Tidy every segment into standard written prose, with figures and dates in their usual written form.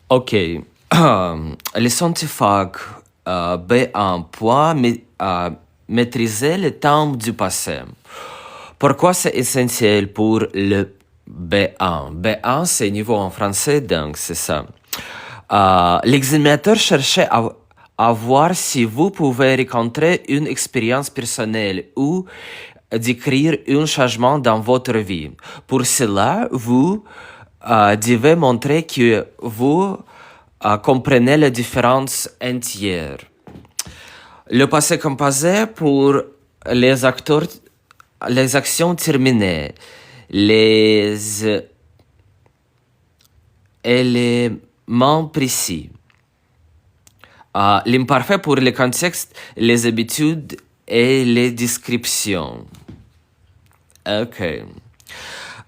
Ok. Les scientifiques B1 maîtriser le temps du passé. Pourquoi c'est essentiel pour le B1? B1, c'est niveau en français, donc c'est ça. L'examinateur cherchait à voir si vous pouvez rencontrer une expérience personnelle ou décrire un changement dans votre vie. Pour cela, vous devez montrer que vous comprenez les différences entières. Le passé composé pour les acteurs, les actions terminées, les éléments précis. L'imparfait pour le contexte, les habitudes et les descriptions. Ok.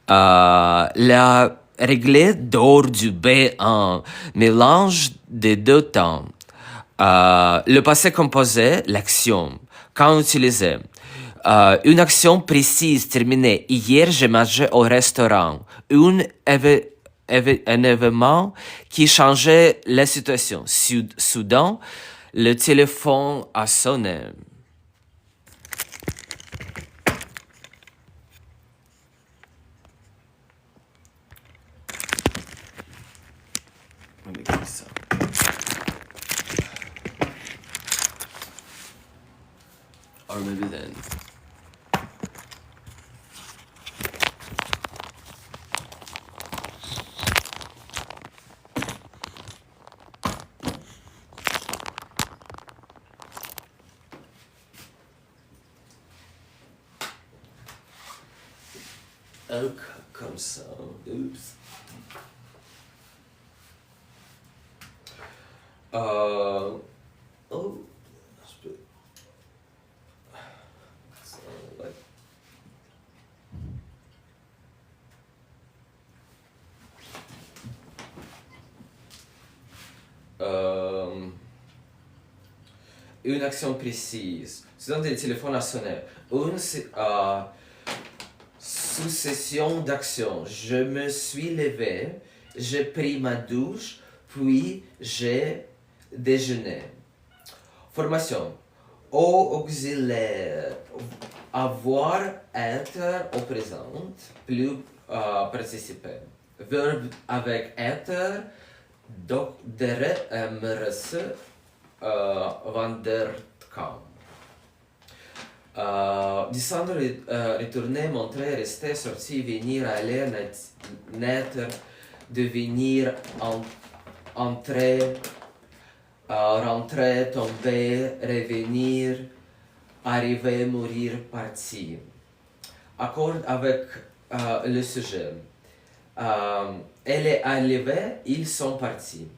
La règle d'or du B1 mélange des deux temps. Le passé composé, l'action. Quand utiliser? Une action précise terminée. Hier, j'ai mangé au restaurant. Un événement qui changeait la situation. Soudain, le téléphone a sonné. Or maybe then. Comme ça. Oups. Oh. Je peux. So, like. Une action précise. Soudain, le téléphone a sonné. Une succession d'actions. Je me suis levé, j'ai pris ma douche, puis j'ai déjeuné. Formation. Au auxiliaire. Avoir, être au présent, plus participer. Verbe avec être, donc dere, merse, vanderkam. Descendre, retourner, montrer, rester, sortir, venir, aller, naître, devenir, entrer, rentrer, tomber, revenir, arriver, mourir, partir. Accord avec le sujet. Elle est arrivée, ils sont partis.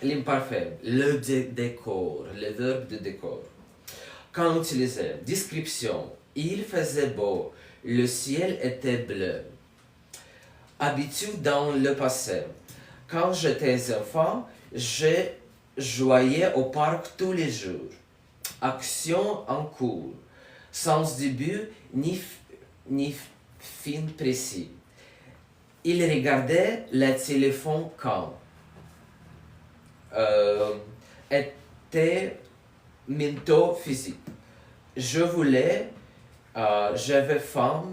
L'imparfait, le décor, le verbe de décor. Quand utiliser? Description. Il faisait beau, le ciel était bleu. Habitude dans le passé. Quand j'étais enfant, je jouais au parc tous les jours. Action en cours. Sans début ni fin précis. Il regardait le téléphone quand était minto physique. Je voulais, j'avais faim,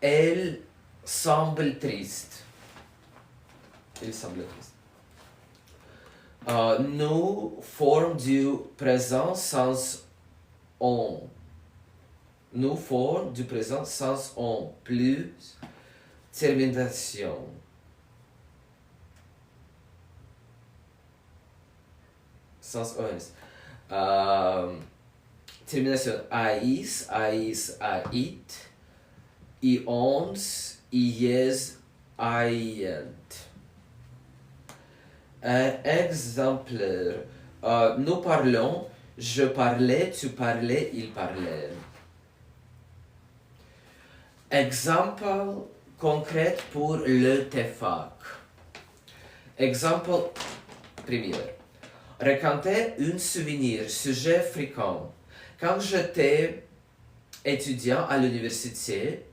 elle semble triste. Il semble triste. Nous forme du présent sans on. Nous forme du présent sans on. Plus termination. Sans on. Termination. Ais, ait. Ions, ies, aient. Exemplaire. Nous parlons, je parlais, tu parlais, il parlait. Exemple concret pour le TEFAC. Exemple premier. Raconter un souvenir, sujet fréquent. Quand j'étais étudiant à l'université,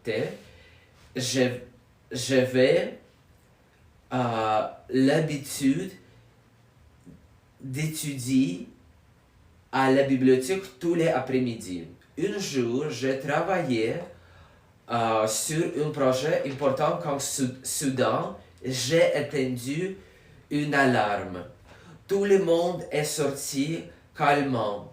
j'avais l'habitude d'étudier à la bibliothèque tous les après-midi. Un jour, j'ai travaillé sur un projet important quand soudain, j'ai entendu une alarme. Tout le monde est sorti calmement.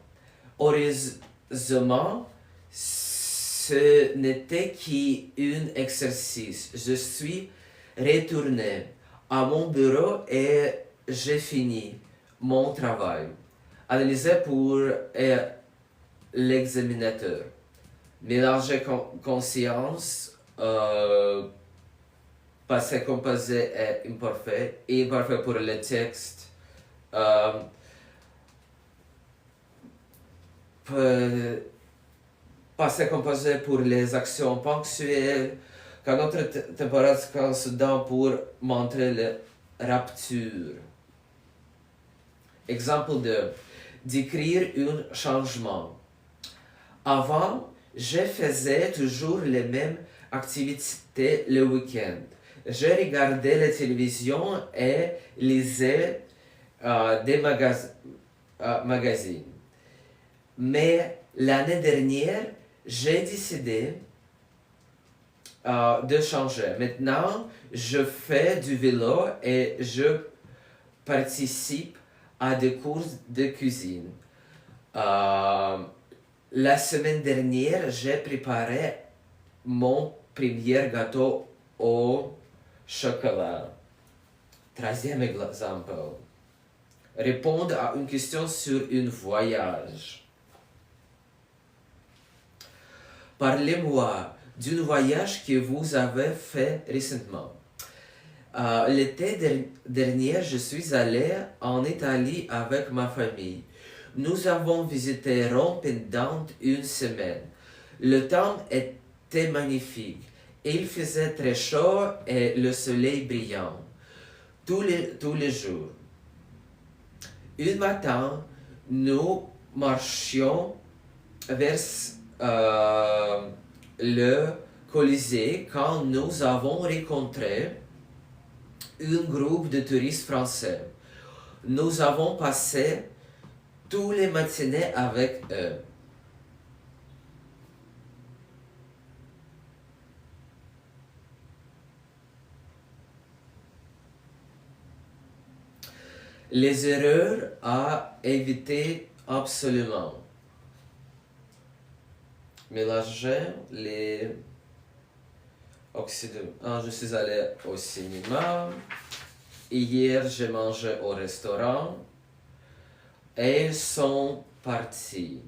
Heureusement, ce n'était qu'un exercice. Je suis retourné à mon bureau et j'ai fini mon travail. Analysé pour l'examinateur. Mélanger conscience, passé composé et imparfait pour le texte. Passé composé pour les actions ponctuelles, quand notre temporaire soudain pour montrer la rupture. Exemple 2. Décrire un changement. Avant, je faisais toujours les mêmes activités le week-end. Je regardais la télévision et lisais des magazines. Mais l'année dernière, j'ai décidé de changer. Maintenant, je fais du vélo et je participe à des cours de cuisine. La semaine dernière, j'ai préparé mon premier gâteau au chocolat. Troisième exemple. Répondre à une question sur un voyage. Parlez-moi d'un voyage que vous avez fait récemment. L'été dernier, je suis allé en Italie avec ma famille. Nous avons visité Rome pendant une semaine. Le temps était magnifique. Il faisait très chaud et le soleil brillant. Tous les jours. Un matin, nous marchions vers le Colisée quand nous avons rencontré un groupe de touristes français. Nous avons passé tous les matinées avec eux. Les erreurs à éviter absolument. Mélanger les oxydes. Je suis allé au cinéma. Hier, j'ai mangé au restaurant. Et ils sont partis.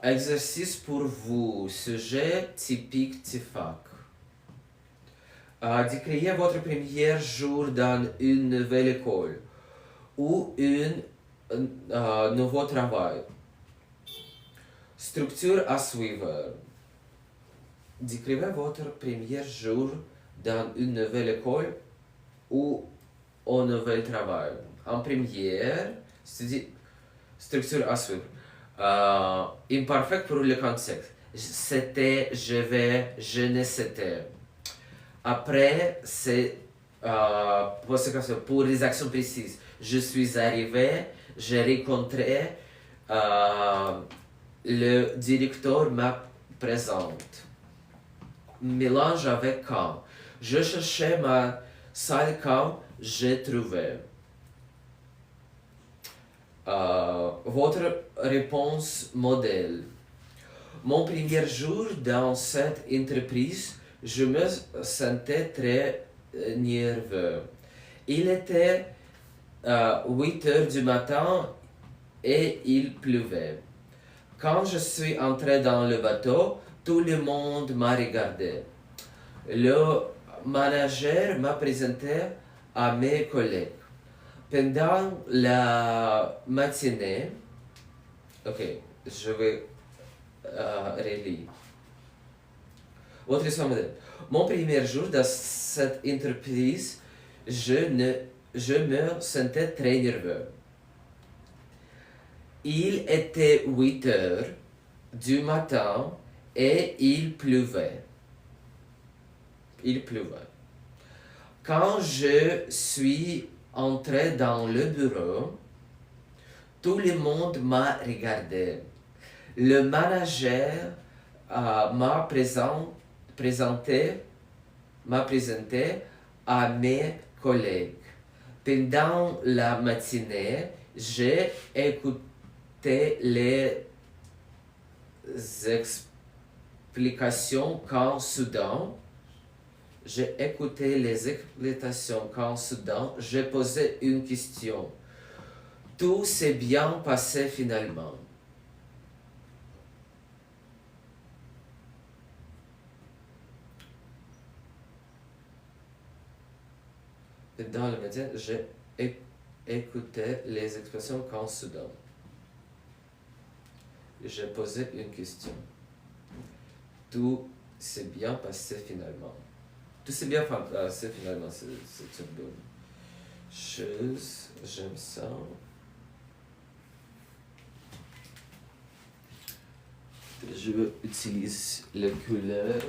Exercice pour vous. Sujet typique TIFAC. Décrivez votre premier jour dans une nouvelle école ou un nouveau travail. Structure à suivre. Décrivez votre premier jour dans une nouvelle école ou un nouvel travail. En première, structure à suivre. Imparfait pour le contexte. C'était, je vais, je ne c'était. Après, c'est pour les actions précises. Je suis arrivé, j'ai rencontré, le directeur m'a présente. Mélange avec quand. Je cherchais ma salle quand j'ai trouvé. Votre réponse modèle. Mon premier jour dans cette entreprise, je me sentais très nerveux. Il était 8 heures du matin et il pleuvait. Quand je suis entré dans le bateau, tout le monde m'a regardé. Le manager m'a présenté à mes collègues. Pendant la matinée, je vais relire. Votre modèle. Mon premier jour dans cette entreprise, je ne je me sentais très nerveux. Il était 8 heures du matin et il pleuvait. Il pleuvait. Quand je suis entré dans le bureau, tout le monde m'a regardé. Le manager m'a présenté à mes collègues. Pendant la matinée, j'ai écouté les explications quand soudain, j'ai posé une question. Tout s'est bien passé finalement. Dans le métier, j'ai écouté les expressions quand soudain. J'ai posé une question. Tout s'est bien passé finalement. Tout s'est bien passé finalement, c'est une bonne chose. J'aime ça. Je utilise la couleur.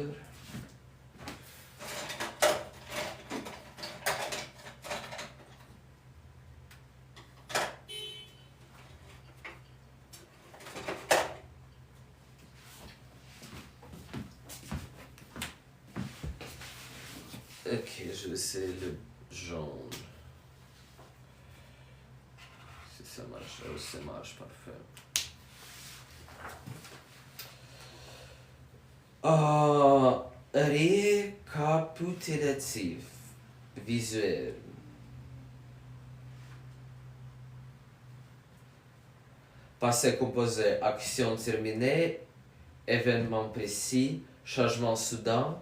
Ok, je vais essayer le jaune. Si ça marche, ça marche parfait. Récapitulatif visuel. Passé composé, action terminée, événement précis, changement soudain,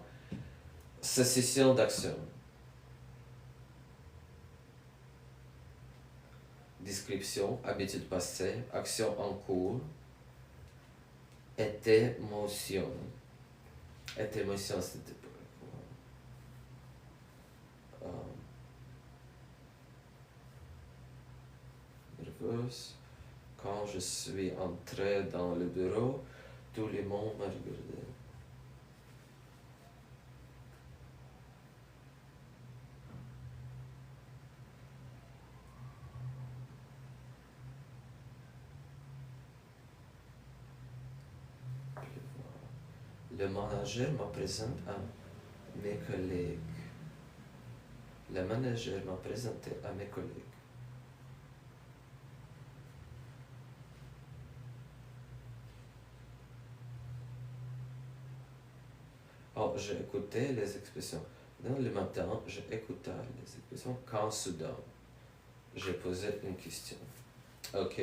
cessation d'action. Description, habitude passée, action en cours, émotion. Émotion, c'était quoi? Nerveuse. Quand je suis entré dans le bureau, tout le monde m'a regardé. Le manager me présente à mes collègues. Le manager m'a présenté à mes collègues. Oh, j'ai écouté les expressions. Dans le matin, j'ai écouté les expressions quand soudain. J'ai posé une question. Ok.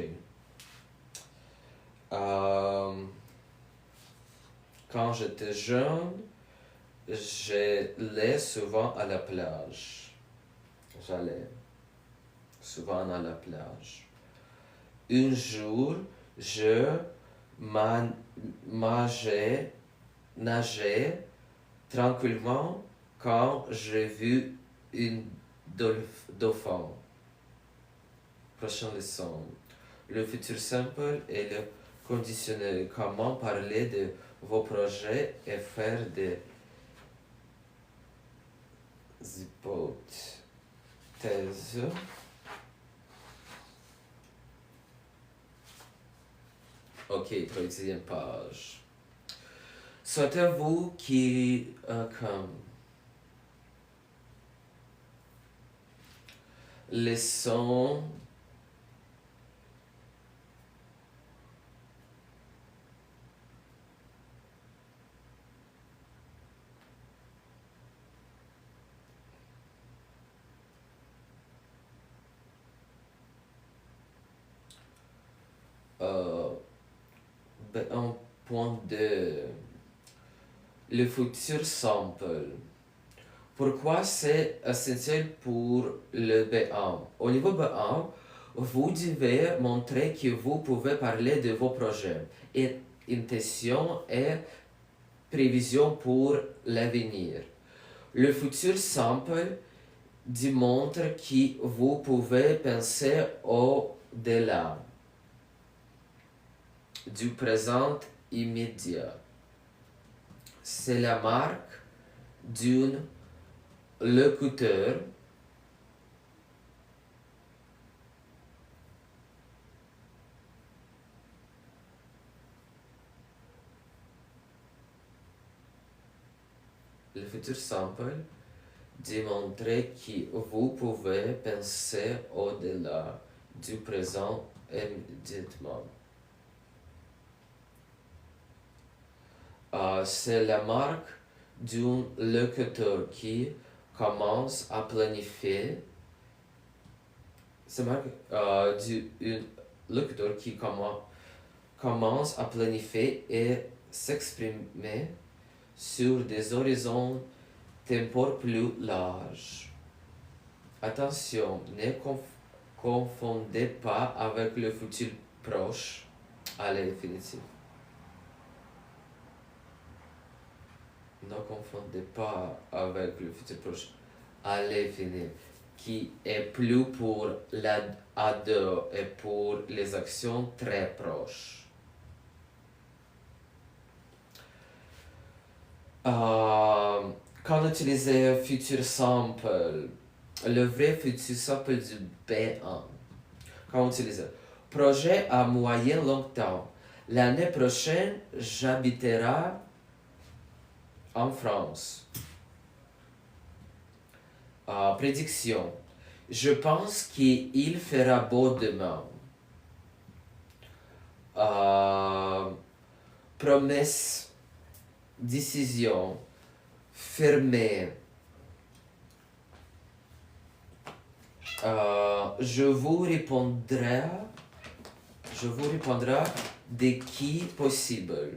Quand j'étais jeune, j'allais souvent à la plage. J'allais souvent à la plage. Un jour, je nageais tranquillement quand j'ai vu une dauphin. Prochaine leçon. Le futur simple et le conditionnel. Comment parler de vos projets et faire des hypothèses. Ok, troisième page. Souhaitez-vous qui comme leçon un point de le futur simple. Pourquoi c'est essentiel pour le B1? Au niveau B1, vous devez montrer que vous pouvez parler de vos projets, et intentions et prévisions pour l'avenir. Le futur simple démontre que vous pouvez penser au-delà du présent immédiat. C'est la marque d'un locuteur le futur simple démontrer que vous pouvez penser au-delà du présent immédiatement. C'est la marque d'un locuteur qui commence à planifier. C'est la marque d'un locuteur qui commence à planifier et s'exprimer sur des horizons temporels plus larges. Attention, ne confondez pas avec le futur proche à l'infinitif. Ne confondez pas avec le futur proche à l'infini, qui est plus pour à deux et pour les actions très proches. Quand utiliser futur simple, le vrai futur simple du B1. Quand utiliser projet à moyen long terme. L'année prochaine, j'habiterai en France. Prédiction. Je pense qu'il fera beau demain. Promesse. Décision. Fermée. Je vous répondrai dès que possible.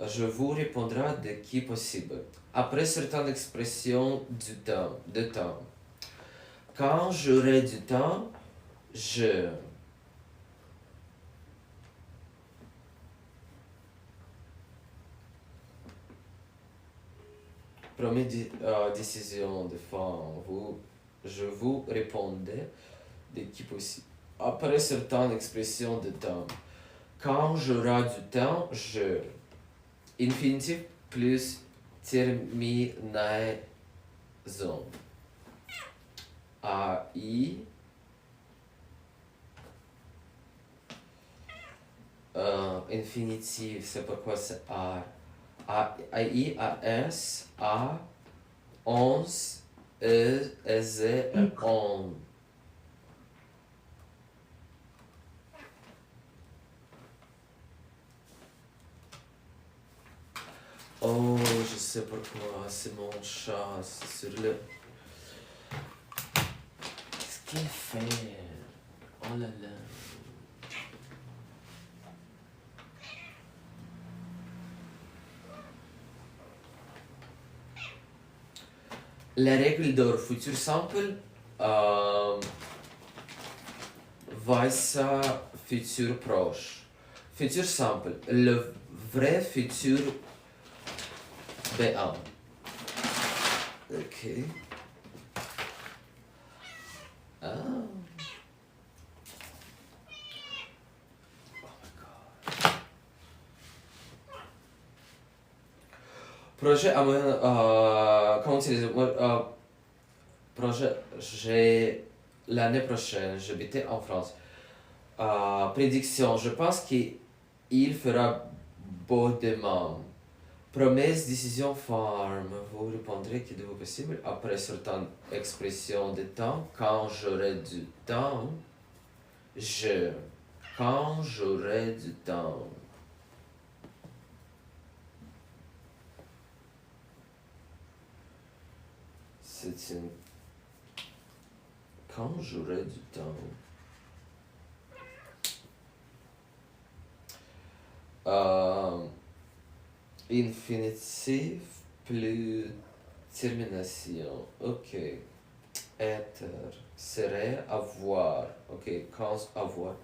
Je vous répondrai dès que possible. Après certaines expressions de temps. Quand j'aurai du temps, je... Première décision de fin, je vous répondrai dès que possible. Après certaines expressions de temps. Quand j'aurai du temps, je... Infinitif plus terminaison. AI. Infinitif, c'est pourquoi c'est A. AI, AS, A, 11, E, Z, on. Oh, je sais pourquoi, c'est mon chat, c'est sur le... Qu'est-ce qu'il fait? Oh là là. La règle d'or futur simple, vice futur proche. Futur simple, le vrai futur B1. Ok. Ah. Projet à moyen... comment utiliser... projet... J'ai... L'année prochaine, j'habitais en France. Prédiction, je pense qu'il fera beau demain. Promesse, décision, ferme. Vous répondrez que de vous possible après certaines expressions de temps. Quand j'aurai du temps, je... Quand j'aurai du temps. C'est une... Quand j'aurai du temps. Infinitif plus termination. Ok. Être. Serait avoir. Ok. Quand avoir.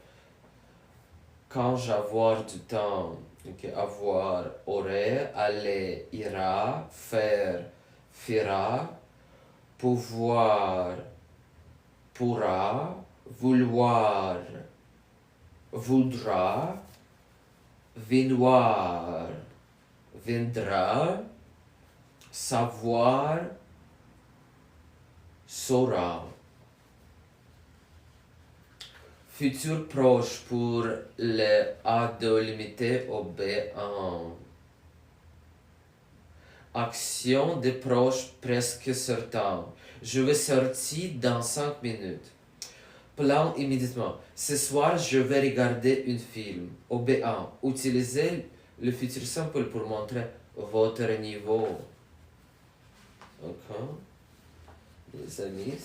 quand j'avoir du temps, ok, avoir, aurait, aller, ira, faire, fera, pouvoir, pourra, vouloir, voudra, vinoir, viendra, savoir, saura. Futur proche pour le A de limité au B1. Action de proche presque certain. Je vais sortir dans 5 minutes. Plan immédiatement. Ce soir, je vais regarder un film. Au B1. Utilisez le futur simple pour montrer votre niveau. Ok, les amis.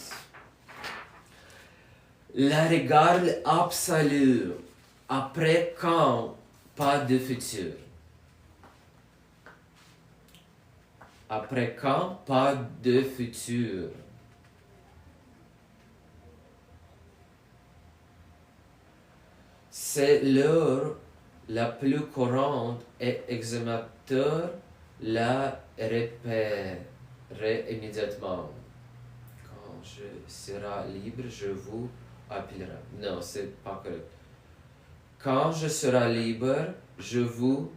La regarde absolue. Après quand, pas de futur. Après quand, pas de futur. C'est l'heure la plus courante et examinateur la repérerait immédiatement. Quand je serai libre, je vous appellerai. Non, c'est pas correct. Quand je serai libre, je vous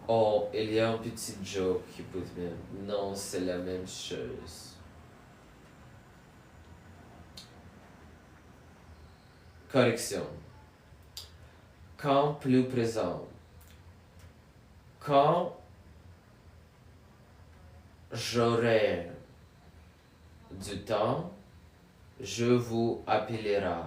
oh, il y a un petit joke qui peut venir. Non, c'est la même chose. Correction. Quand plus présent. Quand j'aurai du temps, je vous appellerai.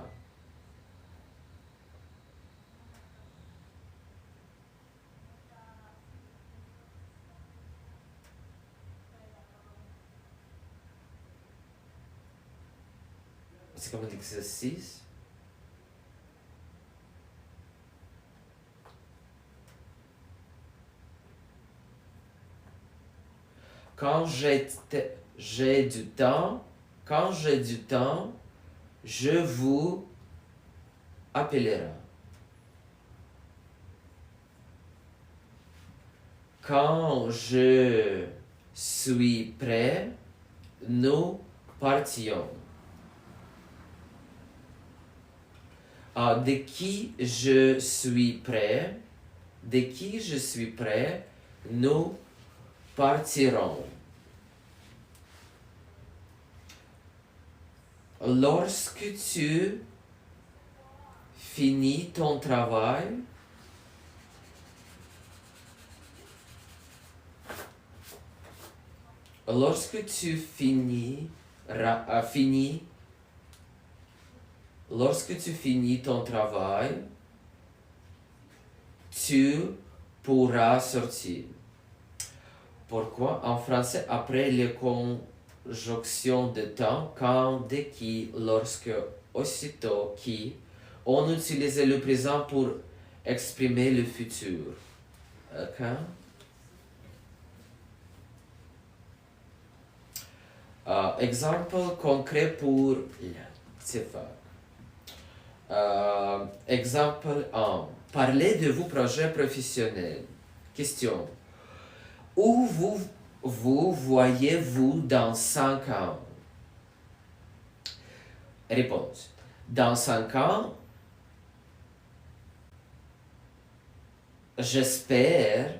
C'est comme un exercice. Quand j'ai du temps, quand j'ai du temps, je vous appellerai. Quand je suis prêt, nous partions. De qui je suis prêt, nous partirons. Lorsque tu finis ton travail, lorsque tu finis ton travail, tu pourras sortir. Pourquoi? En français, après les conjonctions de temps, quand, de qui, lorsque, aussitôt, qui, on utilise le présent pour exprimer le futur. Ok? Exemple concret pour la exemple 1. Parlez de vos projets professionnels. Question. Où vous voyez-vous dans 5 ans? Réponse. Dans 5 ans, j'espère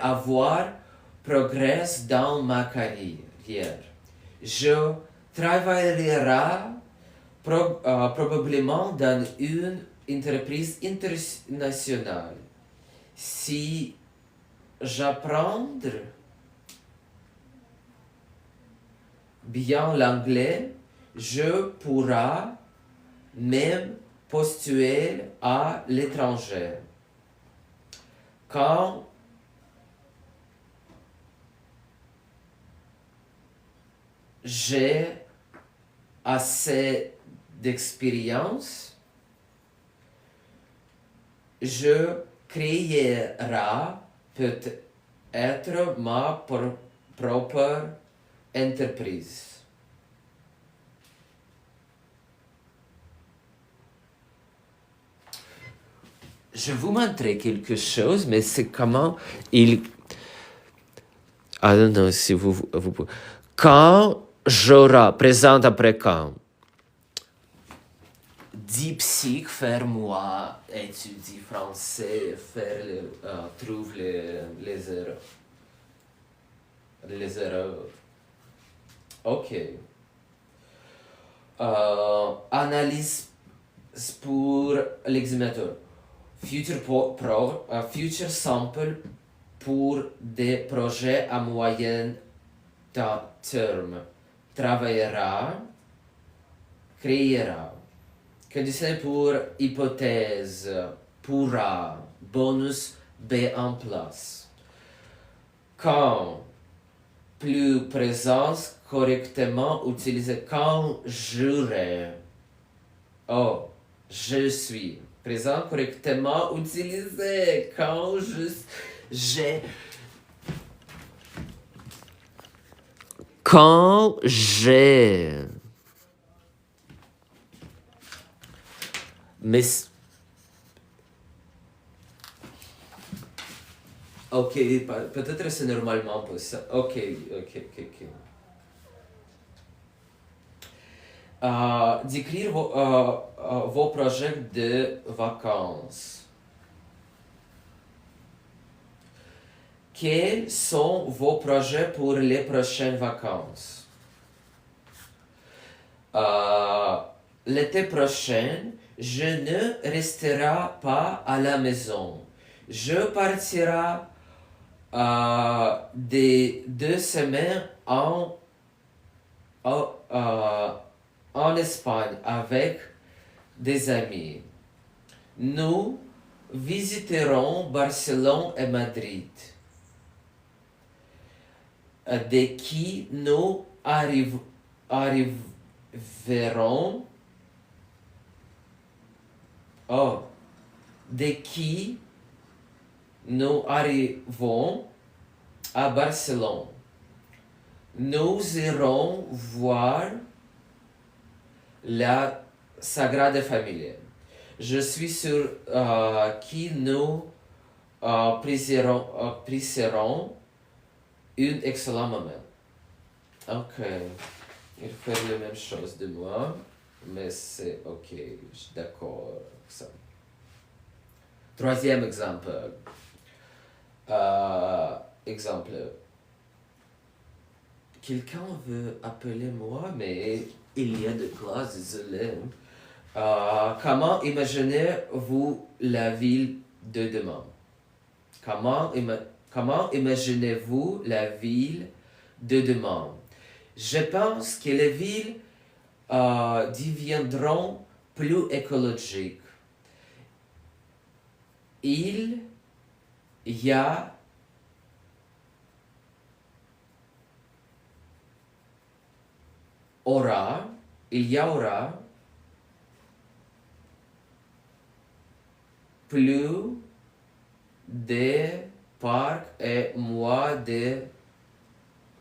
avoir progrès dans ma carrière. Je travaillerai probablement dans une entreprise internationale. Si j'apprendre bien l'anglais, je pourrai même postuler à l'étranger. Quand j'ai assez d'expérience, je créerai peut-être ma propre entreprise. Je vais vous montrer quelque chose, mais c'est comment il... Ah non, non, si vous... Quand j'aurai, présent après quand, Dipsic, faire moi, étudier français, faire trouver les erreurs. Les erreurs. Ok. Analyse pour l'examinateur. Future sample pour des projets à moyen terme. Travaillera, créera. Conditionné pour hypothèse, pourra, bonus B en place. Quand, plus présence correctement utilisée. Quand j'aurai. Oh, je suis. Présent correctement utilisé. Quand j'ai. Quand j'ai. Mais. Ok, peut-être c'est normalement pas ça. Ok. Décrire vos projets de vacances. Quels sont vos projets pour les prochaines vacances? L'été prochain, je ne resterai pas à la maison. Je partirai des 2 semaines en Espagne avec des amis. Nous visiterons Barcelone et Madrid. Dès que nous arriverons dès que nous arrivons à Barcelone, nous irons voir la Sagrada Familia. Je suis sûr que nous apprécierons un excellent moment. Ok. Il fait la même chose de moi, mais c'est ok, je suis d'accord avec ça. Troisième exemple. Exemple. Quelqu'un veut appeler moi, mais il y a de classe, désolé. Comment imaginez-vous la ville de demain? Comment imaginez-vous la ville de demain? Je pense que les villes deviendront plus écologiques. Il y aura plus de parcs et moins de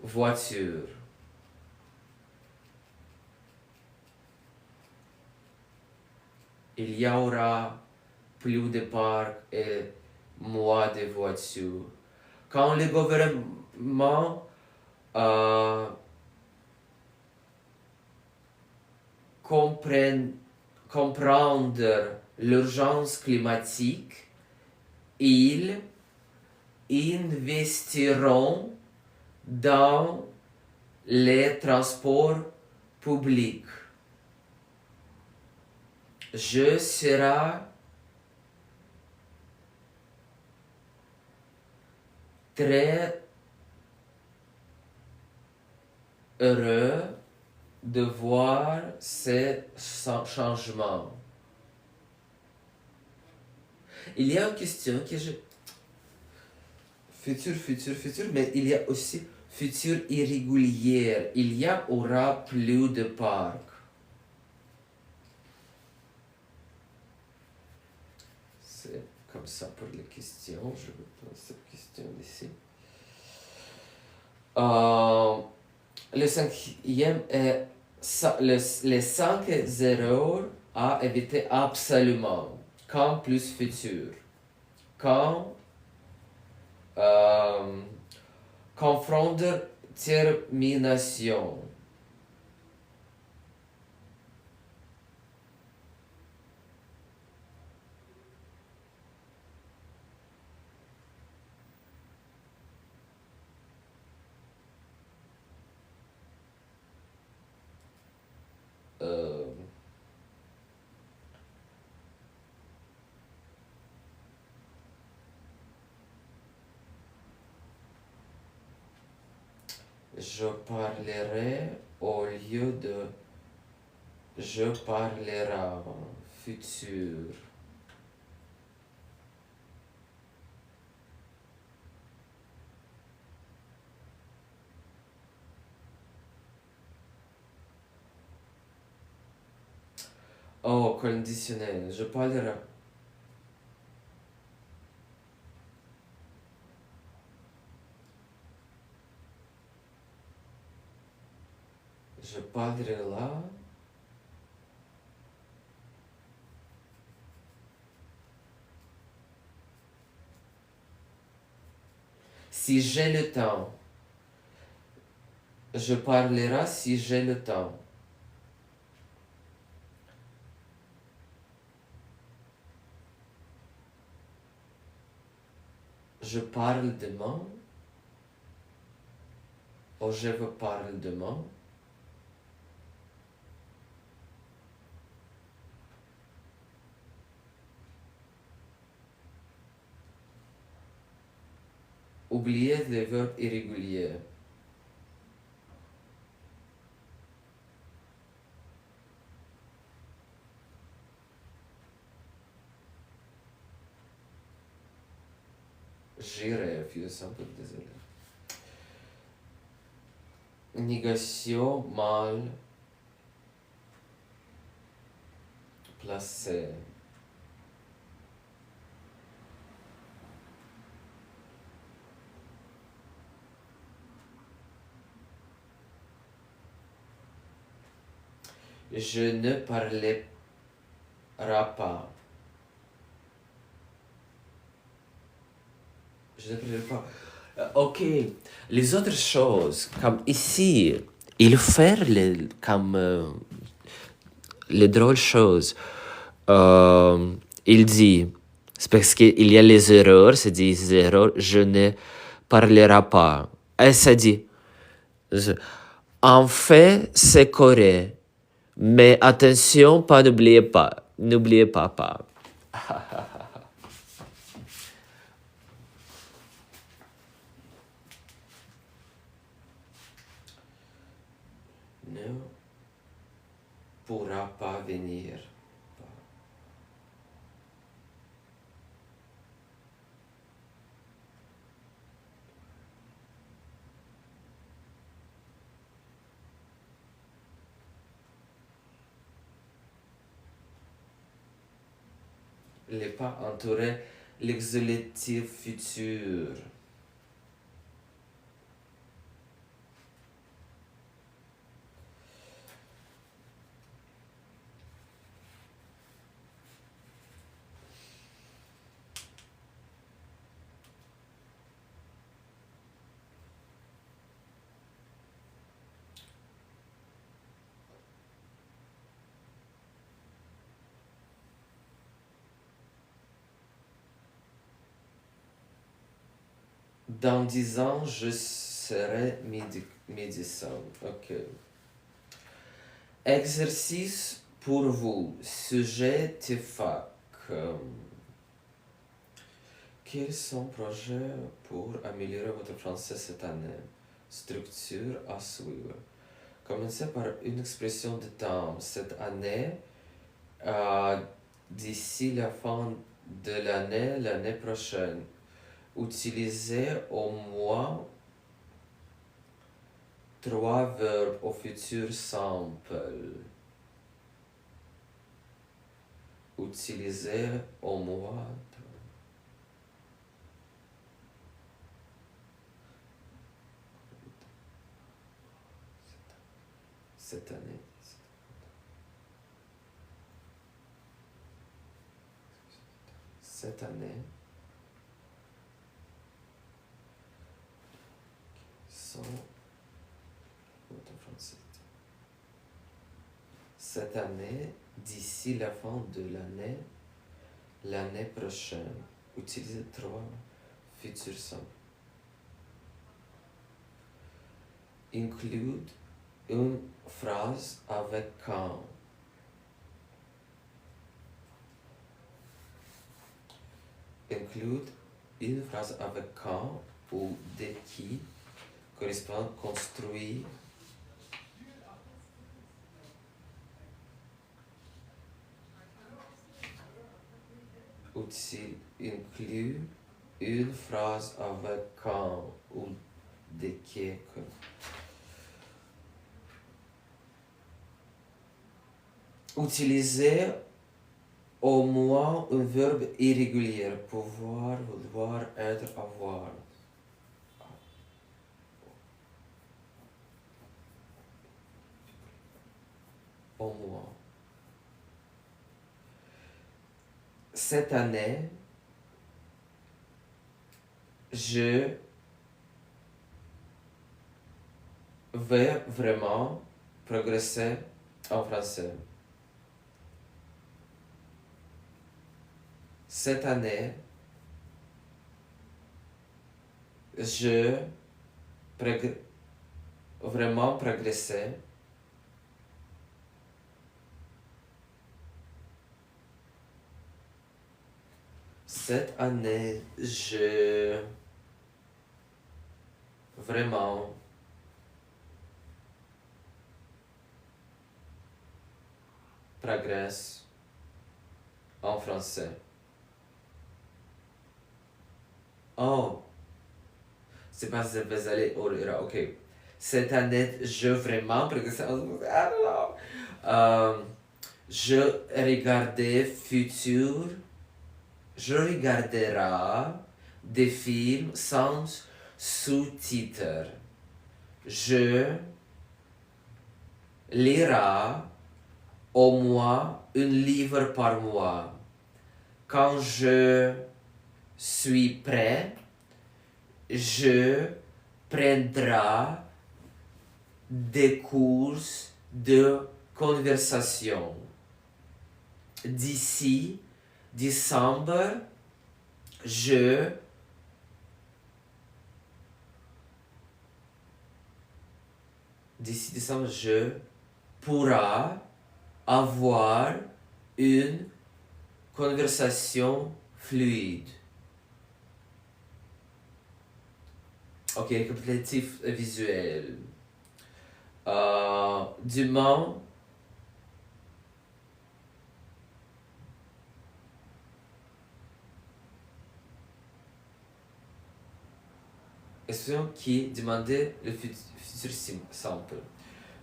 voitures. Il y aura plus de parcs et moins de voitures. Quand le gouvernement comprendre l'urgence climatique, ils investiront dans les transports publics. Je serai très heureux de voir ces changements. Il y a une question que je... Futur, mais il y a aussi futur irrégulier. Il y aura plus de parcs. C'est comme ça pour les questions. Je vais prendre cette question ici. Le cinquième est les 5 erreurs à éviter absolument. Quand plus futur. Quand confondre termination. Je parlerai au lieu de je parlera. Futur. Oh, conditionnel. Je parlerai. Je parlerai là. Si j'ai le temps. Je parlerai si j'ai le temps. Je parle demain. Ou je vous parle demain. Oubliez les verbes irréguliers. J'irai, je suis un peu désolé. Négation mal placée. Je ne parlerai pas. Je ne parlerai pas. Ok. Les autres choses, comme ici, il fait les drôles choses. Il dit, c'est parce qu'il y a les erreurs, c'est dit les erreurs, je ne parlerai pas. Et ça dit, en fait, c'est correct. Mais attention, n'oubliez pas. Ne pourra pas venir. Les pas entourer l'exécutif futur. Dans 10 ans, je serai médecin. Ok. Exercice pour vous. Sujet TFAC. Quels sont vos projets pour améliorer votre français cette année? Structure à suivre. Commencez par une expression de temps. Cette année, d'ici la fin de l'année prochaine. Utilisez au moins 3 verbes au futur simple. Utilisez au moins cette année. Cette année sont cette année, d'ici la fin de l'année prochaine. Utilisez 3 futurs simples. Include une phrase avec quand. Include une phrase avec quand ou de qui correspond construire. Inclut une phrase avec quand ou de qui. Utilisez au moins un verbe irrégulier. Pouvoir, vouloir, être, avoir. Au moins. Cette année, je vais vraiment progresser en français. Cette année, je vraiment progresser cette année, je vraiment progresse en français. Oh, c'est pas je vais aller au Ira, ok. Cette année, je vraiment progresse en français. I don't know. Je regarderai des films sans sous-titres. Je lirai au moins un livre par mois. Quand je suis prêt, je prendrai des cours de conversation. D'ici décembre, je pourrai avoir une conversation fluide. Ok, récapitulatif visuel. Demain, expression qui demandait le futur simple.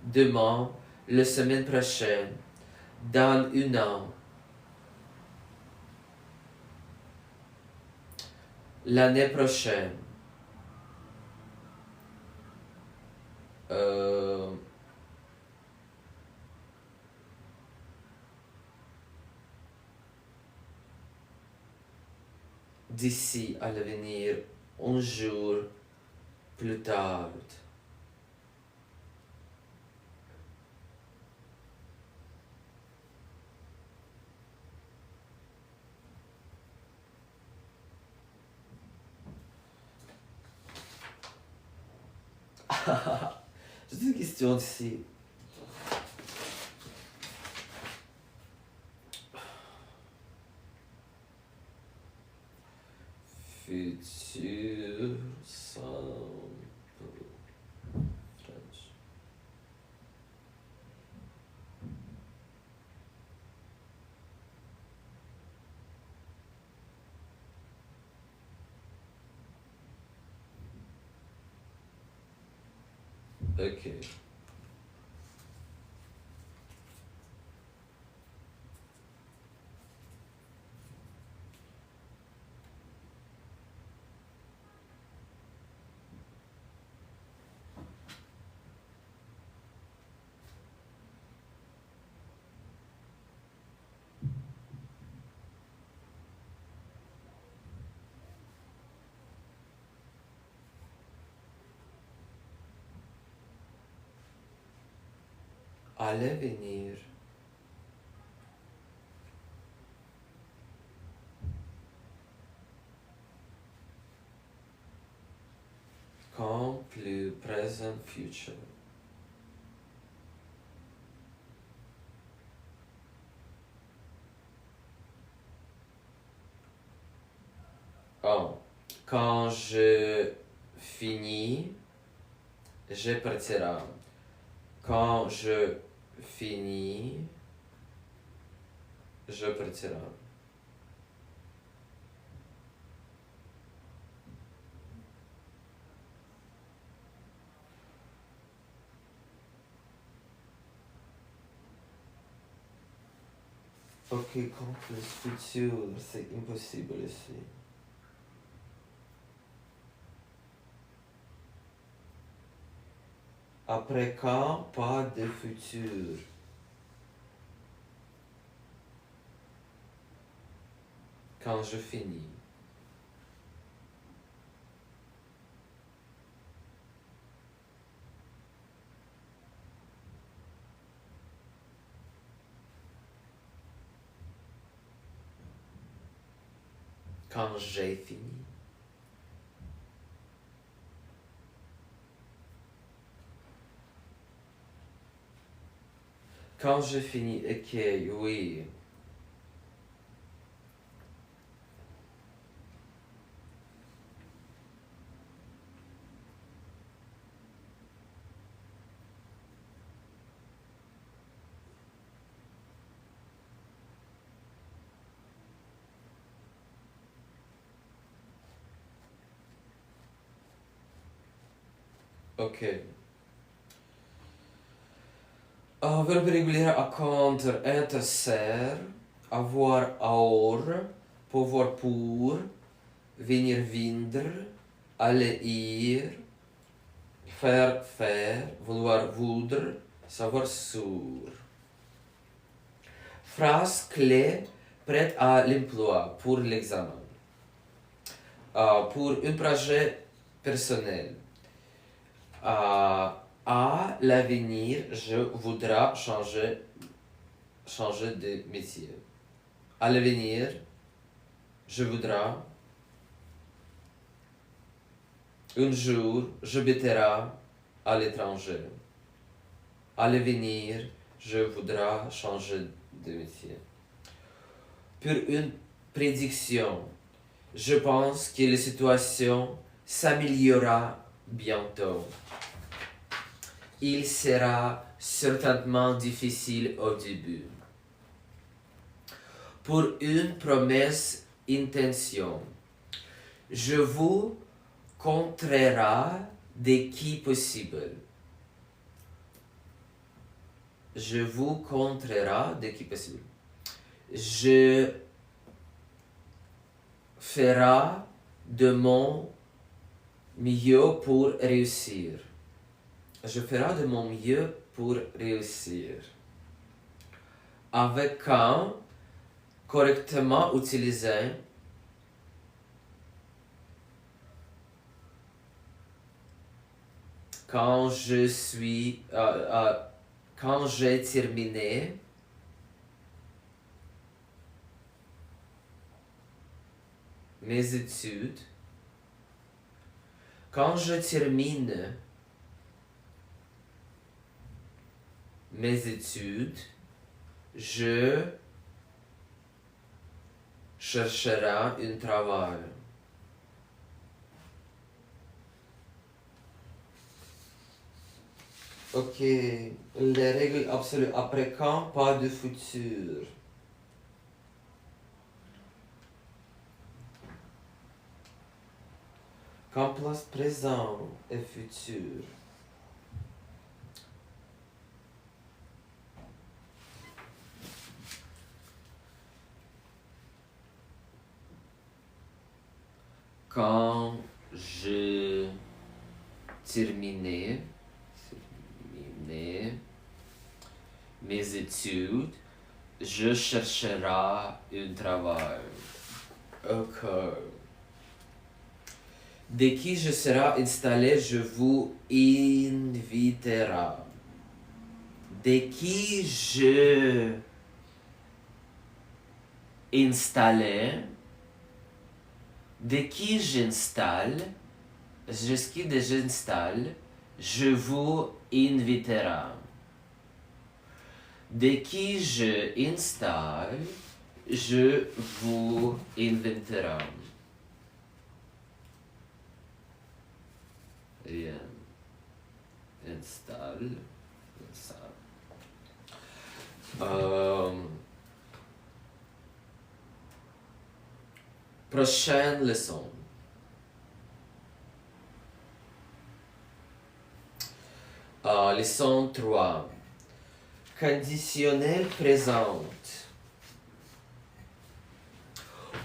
Demain, la semaine prochaine, dans un an, l'année prochaine, d'ici à l'avenir, un jour plus tard. J'ai une question ici. futur simple French. Ok. À l'avenir. Comme plus present future. Oh. Quand je finis, je partirai. Quand je finis, je partirai. Ok, quand plus futur, c'est impossible ici. Après quand, pas de futur. Quand je finis. Quand j'ai fini. Quand je finis, ok, oui. Ok. Verbo régulier à compter, être, ser, avoir, aur, pouvoir, pour, venir, vinder, aller, ir, faire, faire, vouloir, voudre, savoir, sourd. Phrase clé prête à l'emploi pour l'examen. Pour un projet personnel. À l'avenir, je voudrais changer de métier. À l'avenir, je voudrais un jour, je habiterai à l'étranger. À l'avenir, je voudrais changer de métier. Pour une prédiction, je pense que la situation s'améliorera bientôt. Il sera certainement difficile au début. Pour une promesse intention, je vous contrerai dès que possible. Je vous contrerai dès que possible. Je ferai de mon mieux pour réussir. Je ferai de mon mieux pour réussir. Avec un correctement utilisé, quand j'ai terminé mes études, quand je termine mes études, je chercherai un travail. Ok, les règles absolues. Après quand, pas de futur. Quand place présent et futur. Quand je terminais mes études, je chercherai un travail. Ok. Dès que je serai installé, je vous inviterai. Dès que je installé, dès que j'installe, jusqu'à que j'installe, je vous inviterai. Dès que je installe, je vous inviterai. Et installe. Ça. Prochaine leçon. Leçon 3. Conditionnel présente.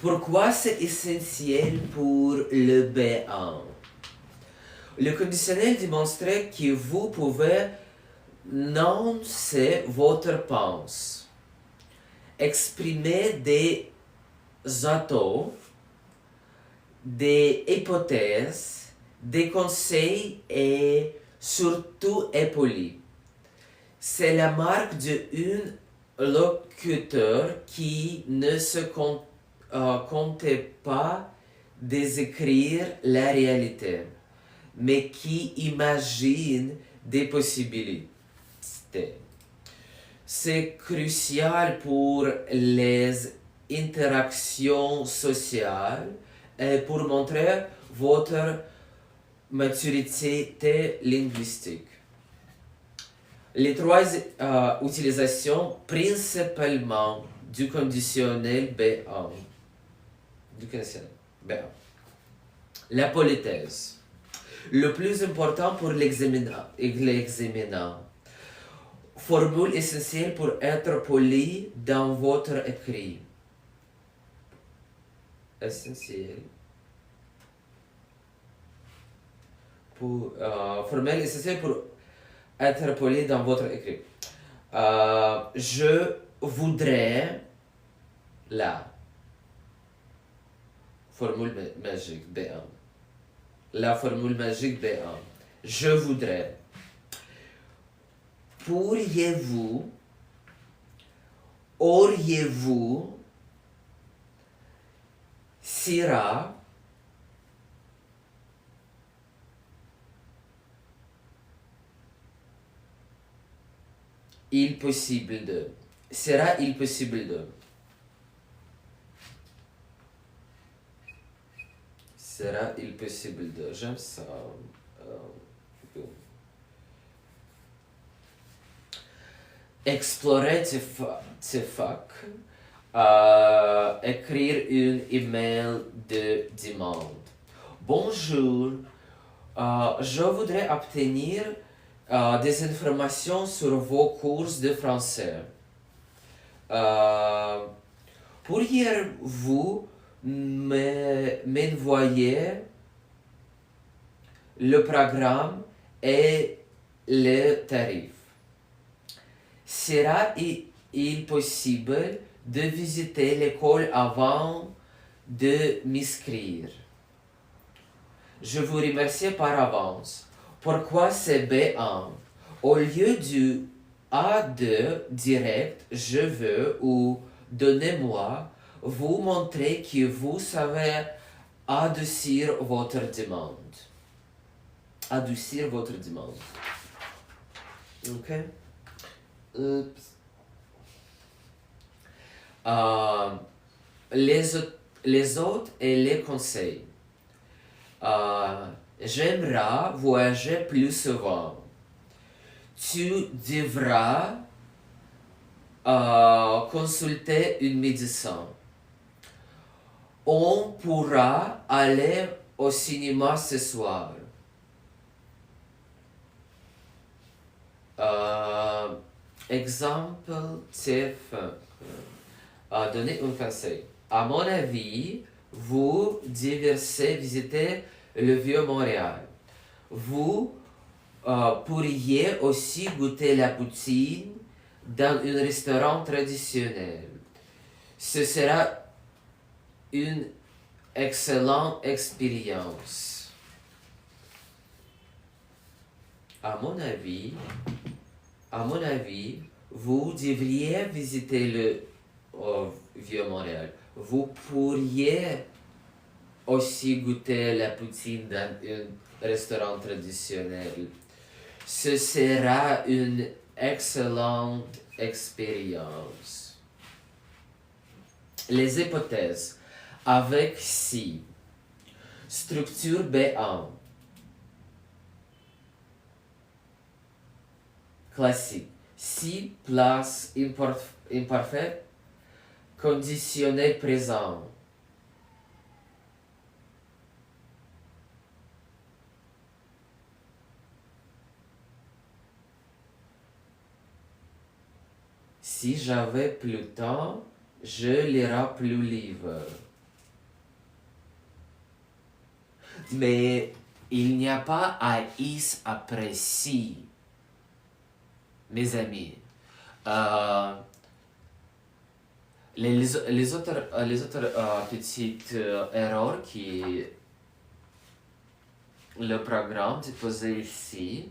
Pourquoi c'est essentiel pour le B1? Le conditionnel démontre que vous pouvez annoncer votre pensée, exprimer des atos, des hypothèses, des conseils et surtout est poli. C'est la marque d'un locuteur qui ne se comptait pas d'écrire la réalité, mais qui imagine des possibilités. C'est crucial pour les interactions sociales et pour montrer votre maturité linguistique. Les trois utilisations principalement du conditionnel B1. La politesse. Le plus important pour l'examinant. Formule essentielle pour être poli dans votre écrit. Essentiel. Formule essentielle pour être poli dans votre écrit. Je voudrais la formule magique B1. La formule magique B1. Je voudrais. Pourriez-vous, auriez-vous, sera, il possible de, sera-il possible de, sera-il possible de, j'aime ça. Explorer TikTok, écrire un email de demande. Bonjour, je voudrais obtenir des informations sur vos cours de français. Pourriez-vous m'envoyer le programme et le tarif? Sera-il possible de visiter l'école avant de m'inscrire? Je vous remercie par avance. Pourquoi c'est B1? Au lieu du A2 direct, je veux ou donnez-moi, vous montrer que vous savez adoucir votre demande. Adoucir votre demande. Ok? Oops. Les autres et les conseils. J'aimerais voyager plus souvent. tu devras consulter un médecin. On pourra aller au cinéma ce soir. Exemple TF1. Donner un conseil. À mon avis, vous devriez visiter le Vieux-Montréal. Vous pourriez aussi goûter la poutine dans un restaurant traditionnel. Ce sera une excellente expérience. À mon avis, vous devriez visiter le Vieux-Montréal. Vous pourriez aussi goûter la poutine dans un restaurant traditionnel. Ce sera une excellente expérience. Les hypothèses. Avec si. Structure B1. Classique. Si place imparfait. Conditionné présent. Si j'avais plus de temps, je lirai plus livre. Mais il n'y a pas à is après si, mes amis. Les autres petites erreurs qui le programme est posé ici.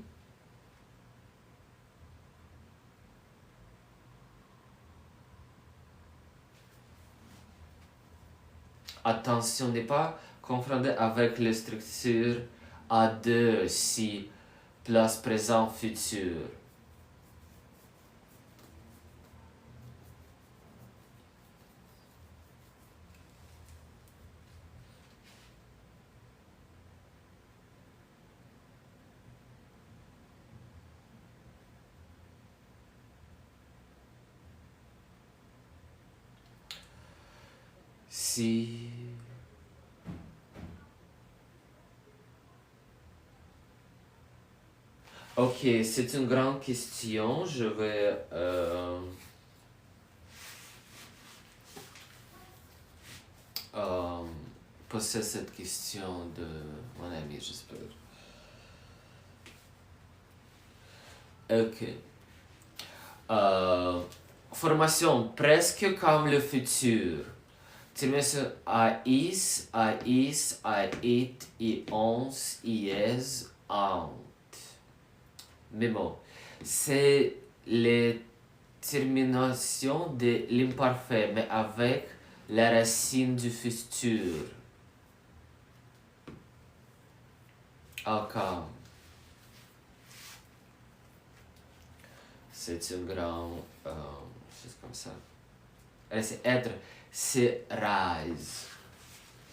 Attention, n'est pas confondre avec les structures A2 si place présent futur. Si ok, c'est une grande question. Je vais poser cette question de mon ami, j'espère. Ok. Formation presque comme le futur. Terminaison AIS, AIS, AIT, I11, IS, ANT. Mémo. C'est les terminations de l'imparfait, mais avec la racine du futur. Ok. C'est une grande chose comme ça. C'est être, c'est rise.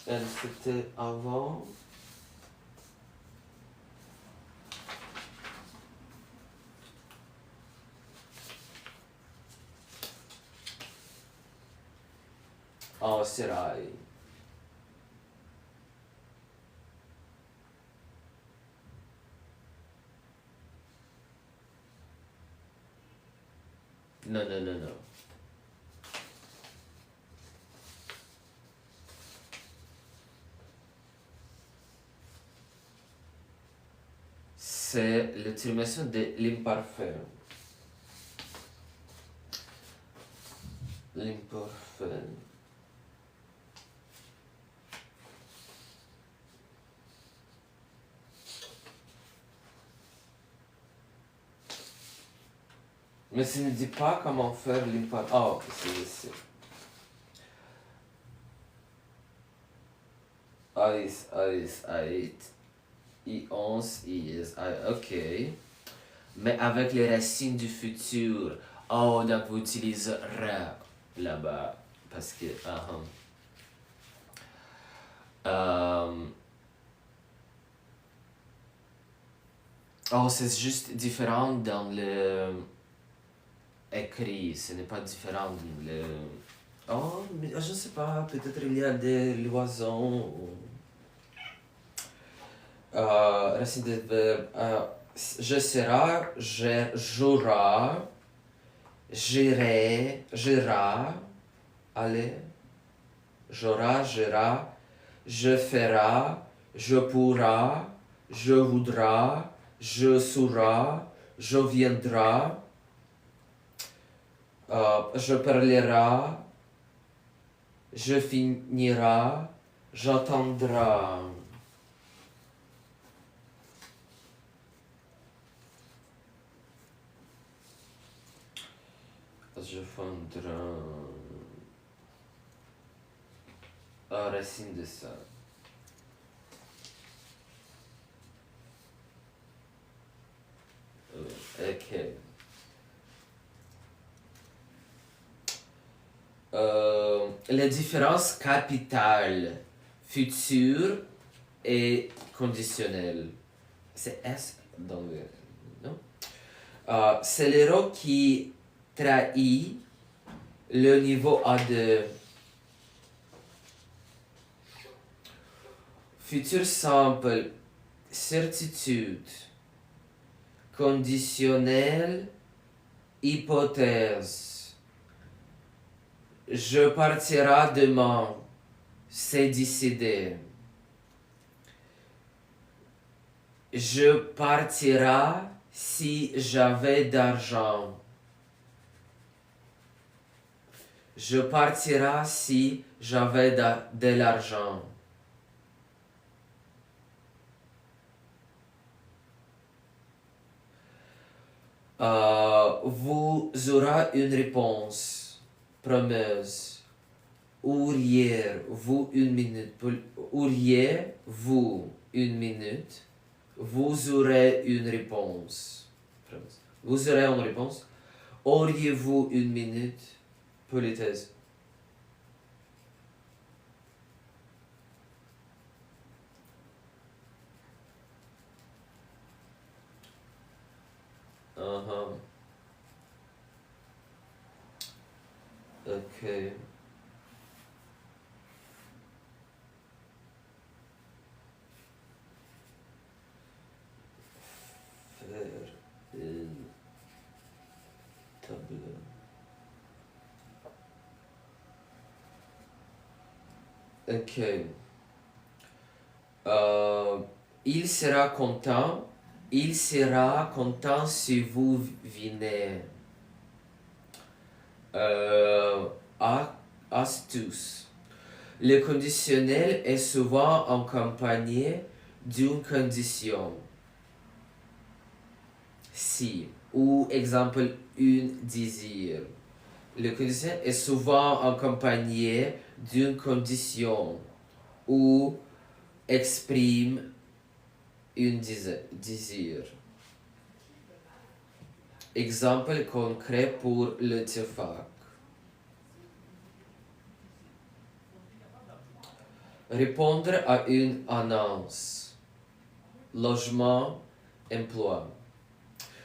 C'était avant. Oh, c'est rise. Non, non, non, non. C'est l'utilisation de l'imparfait. L'imparfait. Mais ça ne dit pas comment faire l'imparfait. Oh, c'est ici. Ice, ice, eight. I11, is, ok. Mais avec les racines du futur. Oh, donc vous utiliserez là-bas. Parce que. Oh, c'est juste différent dans le écrit, ce n'est pas différent dans le... Oh, mais je sais pas, peut-être il y a des loisons. Racine de verbe. Je serai, j'aurai, j'irai, j'irai, allez, j'aurai, j'irai, je ferai, je pourrai, je voudrai, je saurai, je viendrai, je parlerai, je finirai, j'attendrai. Je fondrai racine de ça. Ok. Les différences capitales, futur et conditionnel. C'est S dans le... Non? C'est l'héros qui trahit le niveau A2. Futur simple, certitude. Conditionnel, hypothèse. Je partirai demain, c'est décidé. Je partirai si j'avais d'argent. Je partirai si j'avais de l'argent. Vous aurez une réponse. Promeuse. Auriez-vous une minute? Auriez-vous une minute? Vous aurez une réponse. Promeuse. Vous aurez une réponse. Auriez-vous une minute? Politesse. Ok. Faire une table. Ok. Il sera content. Il sera content si vous venez. Astuce. Le conditionnel est souvent accompagné d'une condition. Si, ou exemple, un désir. Le conditionnel est souvent accompagné d'une condition ou exprime un désir. Exemple concret pour le TFAC. Répondre à une annonce. Logement, emploi.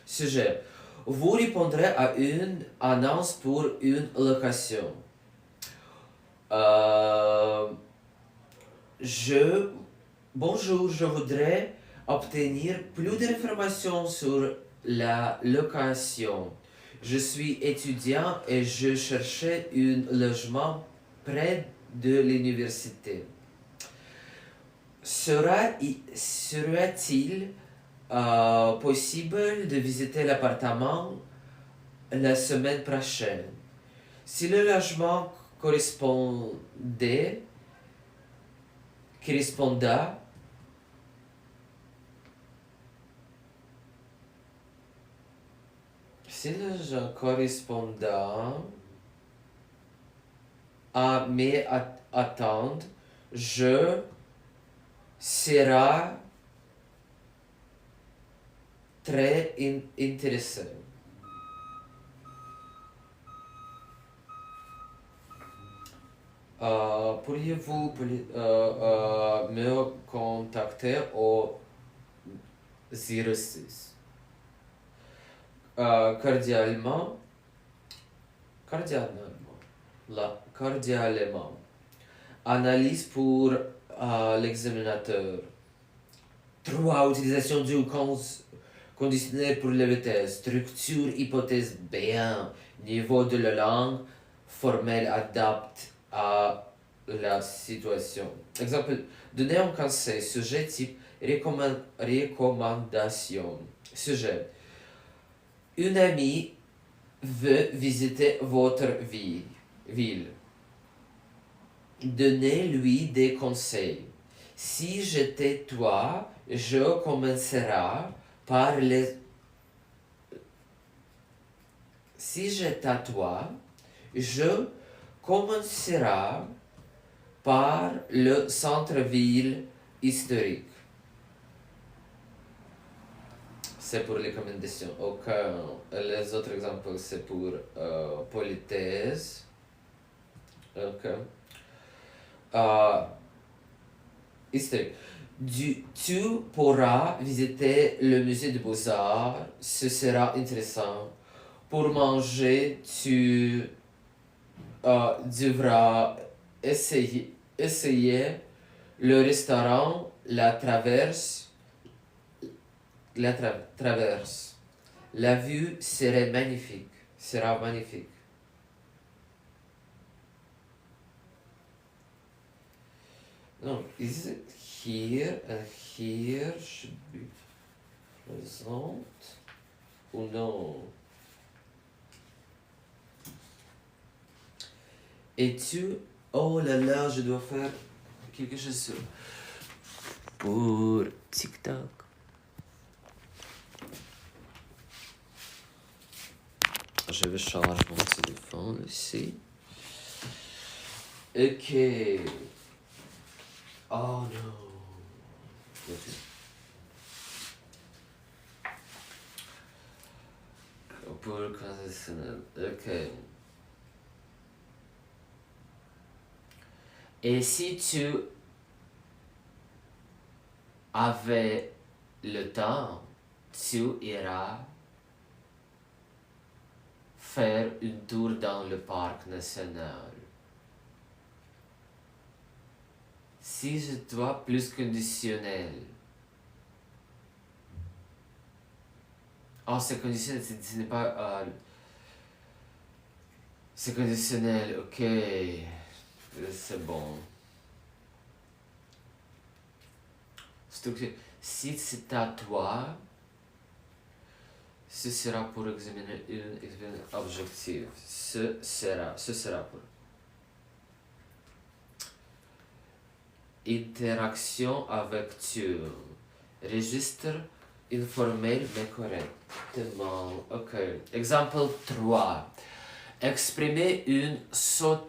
Sujet. Vous répondrez à une annonce pour une location. Bonjour, je voudrais obtenir plus d'informations sur la location. Je suis étudiant et je cherchais un logement près de l'université. Sera-t-il possible de visiter l'appartement la semaine prochaine? Si le logement correspondait, si le logement correspondant à mes attentes, je serai très intéressé. Pourriez-vous me contacter au 06 cordialement, cordialement. Analyse pour l'examinateur. 3. Utilisation du conditionnel pour le test. Structure, hypothèse B1. Niveau de la langue formelle adapte à la situation. Exemple, donner un conseil. Sujet type recommandation. Sujet. Une amie veut visiter votre ville. Donnez-lui des conseils. Si j'étais toi, je commencerai par les... Si j'étais toi, je commencerai par le centre-ville historique. C'est pour les recommandations. Les autres exemples, c'est pour politesse. Historique. Tu pourras visiter le musée des Beaux-Arts. Ce sera intéressant. Pour manger, tu devras essayer le restaurant La Traverse. La vue sera magnifique. Donc, is it here and here should be present ou non? Et tu... Oh là là, je dois faire quelque chose pour TikTok. Je vais charger mon téléphone ici. Ok. Oh non. Okay. Pour conditionnel. Ok. Et si tu avais le temps, tu iras faire une tour dans le parc national. Si je dois plus conditionnel. Oh, c'est conditionnel, ce n'est pas... c'est conditionnel, ok. C'est bon. Si c'est à toi, ce sera pour examiner une expérience objective. Ce sera pour... Interaction avec tu. Registre informel mais correctement. Ok. Exemple 3. Exprimer une soit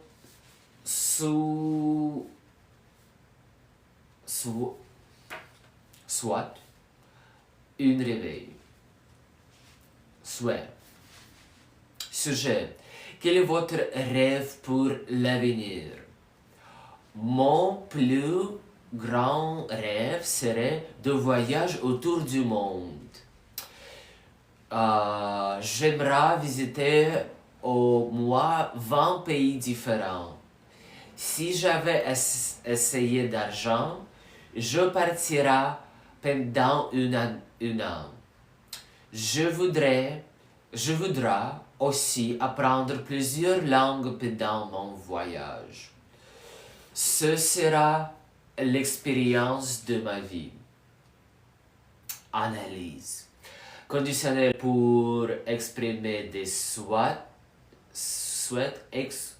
une réveil. Souhait. Sujet. Quel est votre rêve pour l'avenir? Mon plus grand rêve serait de voyager autour du monde. J'aimerais visiter au moins 20 pays différents. Si j'avais essayé d'argent, je partirais pendant un an. Je voudrais aussi apprendre plusieurs langues pendant mon voyage. Ce sera l'expérience de ma vie. Analyse. Conditionnel pour exprimer des souhaits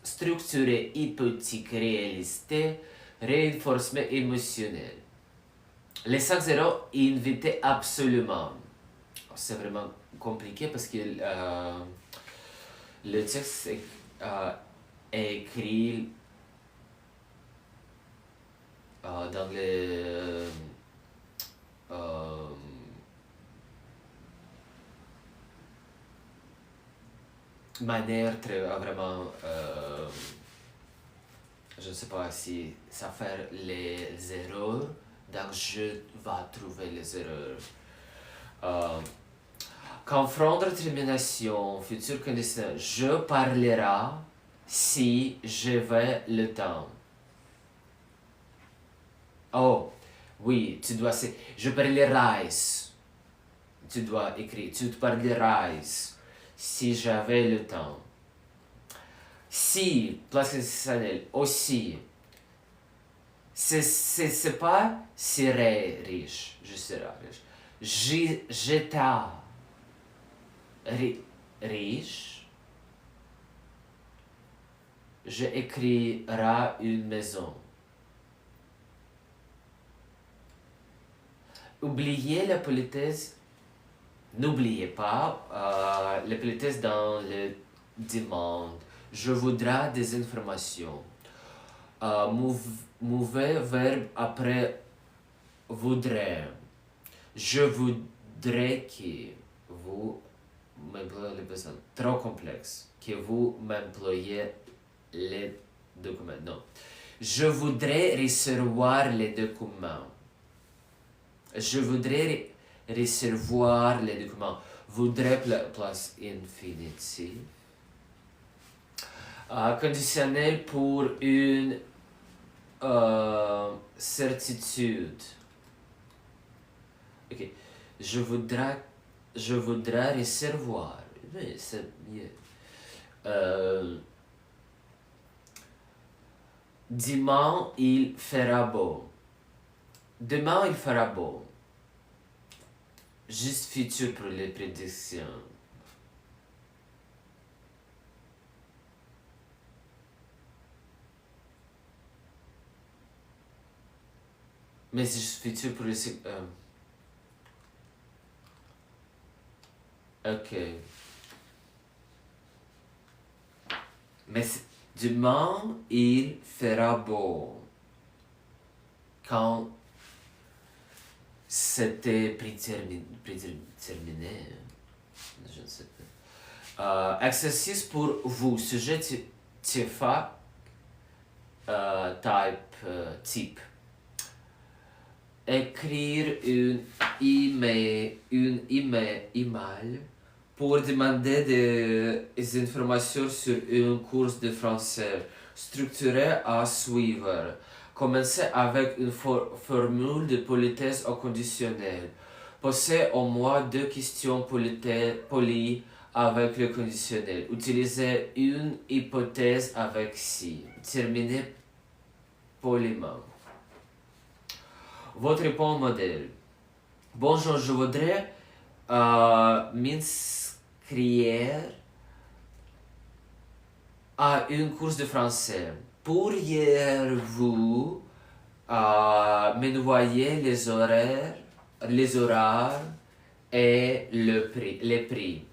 structuré, hypothétique, réalité, renforcement émotionnel. Les 5-0, invitez absolument. C'est vraiment compliqué parce que le texte est écrit dans les manière très vraiment je ne sais pas si ça fait les erreurs, donc je vais trouver les erreurs. Confondre termination, futur conditionnel. Je parlerai si j'avais le temps. Oh, oui, tu dois... Je parlerai. Tu dois écrire. Tu parlerais si j'avais le temps. Si, place conditionnelle, aussi. C'est pas serais riche. Je serai riche. J'étais riche. Je écrirai une maison. Oubliez la politesse. N'oubliez pas la politesse dans le demande. Je voudrais des informations. Mauvais verbe après voudrais. Je voudrais que vous m'employiez les besoins. Trop complexe. Que vous m'employiez les documents. Non. Je voudrais recevoir les documents. Je voudrais recevoir les documents. Voudrais place infinitive. Conditionnel pour une certitude. Ok. Je voudrais recevoir. Oui, c'est mieux. Demain, il fera beau. Demain, il fera beau. Juste futur pour les prédictions. Mais c'est juste futur pour les... Ok. Mais demain, il fera beau. Quand c'était prédéterminé, je ne sais pas. Exercice pour vous. Sujet TIFA, type. Écrire une email pour demander des informations sur une course de français. Structuré à suivre. Commencez avec une formule de politesse au conditionnel. Posez au moins 2 questions polies avec le conditionnel. Utilisez une hypothèse avec si. Terminez poliment. Votre réponse modèle. Bonjour, je voudrais m'inscrire à une course de français. Pourriez-vous m'envoyer les horaires et les prix?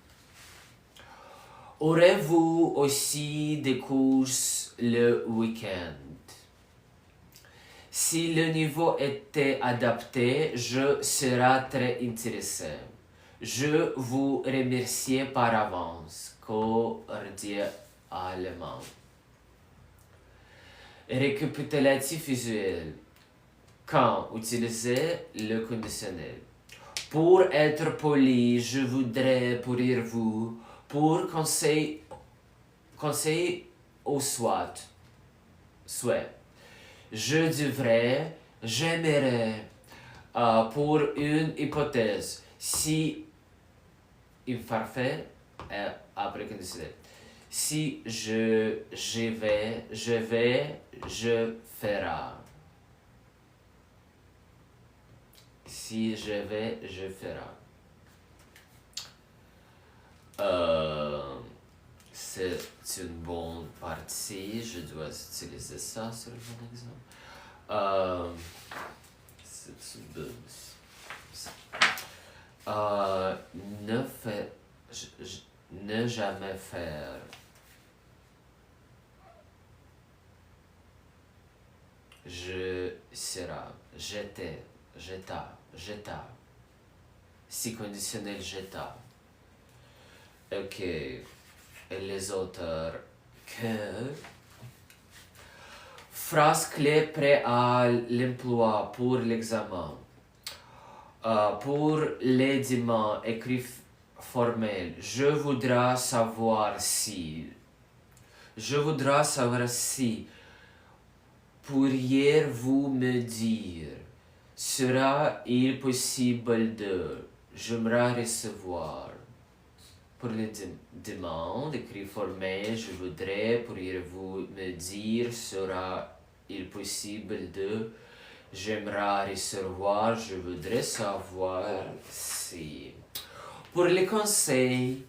Aurez-vous aussi des courses le week-end? Si le niveau était adapté, je serais très intéressé. Je vous remercie par avance. Cordialement. Récapitulatif visuel. Quand utiliser le conditionnel. Pour être poli, je voudrais pourrir-vous. Pour conseil au souhait. Je devrais, j'aimerais. Pour une hypothèse. Si imparfait, après conditionnel. Si je vais, je ferai. Si je vais, je ferai. C'est une bonne partie. Je dois utiliser ça sur mon exemple. C'est une bonne. Ne jamais faire. Je serai, j'étais. Si conditionnel, j'étais. Ok. Et les auteurs. Que. Phrase clé prêt à l'emploi pour l'examen. Pour les dimanches, écrit formel. Je voudrais savoir si. Je voudrais savoir si. Pourriez-vous me dire? Sera-il possible de? J'aimerais recevoir. Pour les demandes, écrit formel, je voudrais, pourriez-vous me dire? Sera-il possible de? J'aimerais recevoir, je voudrais savoir si. Pour les conseils,